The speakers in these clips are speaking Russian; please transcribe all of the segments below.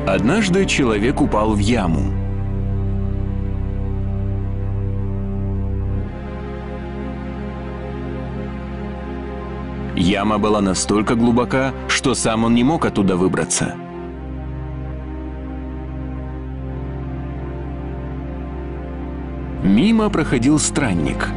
Однажды человек упал в яму. Яма была настолько глубока, что сам он не мог оттуда выбраться. Мимо проходил странник.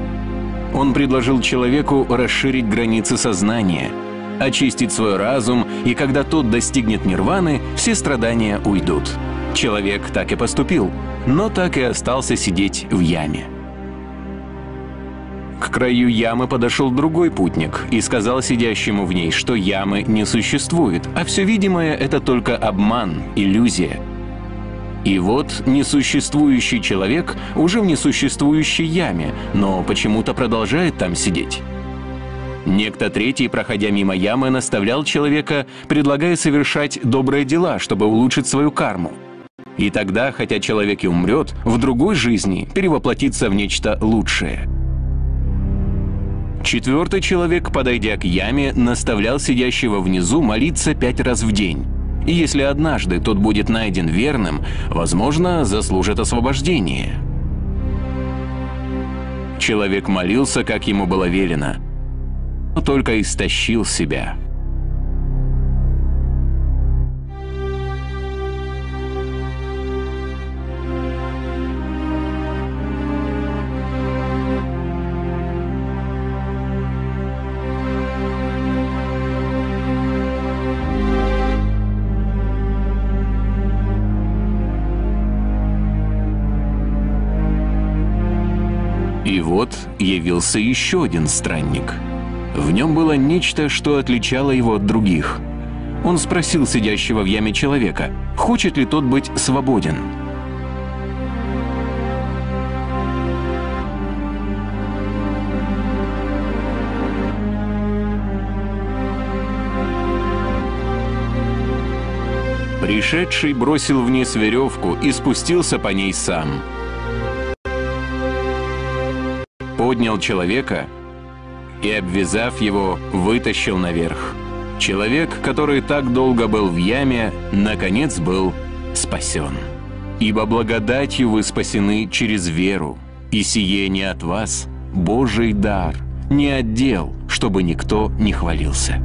Он предложил человеку расширить границы сознания, очистить свой разум, и когда тот достигнет нирваны, все страдания уйдут. Человек так и поступил, но так и остался сидеть в яме. К краю ямы подошел другой путник и сказал сидящему в ней, что ямы не существует, а все видимое – это только обман, иллюзия. И вот несуществующий человек уже в несуществующей яме, но почему-то продолжает там сидеть. Некто третий, проходя мимо ямы, наставлял человека, предлагая совершать добрые дела, чтобы улучшить свою карму. И тогда, хотя человек и умрет, в другой жизни перевоплотится в нечто лучшее. Четвертый человек, подойдя к яме, наставлял сидящего внизу молиться 5 раз в день. И если однажды тот будет найден верным, возможно, заслужит освобождение. Человек молился, как ему было велено, но только истощил себя. И вот явился еще один странник. В нем было нечто, что отличало его от других. Он спросил сидящего в яме человека, хочет ли тот быть свободен. Пришедший бросил вниз веревку и спустился по ней сам. Поднял человека и, обвязав его, вытащил наверх. Человек, который так долго был в яме, наконец был спасен. Ибо благодатью вы спасены через веру, и сие не от вас, Божий дар, не от дел, чтобы никто не хвалился.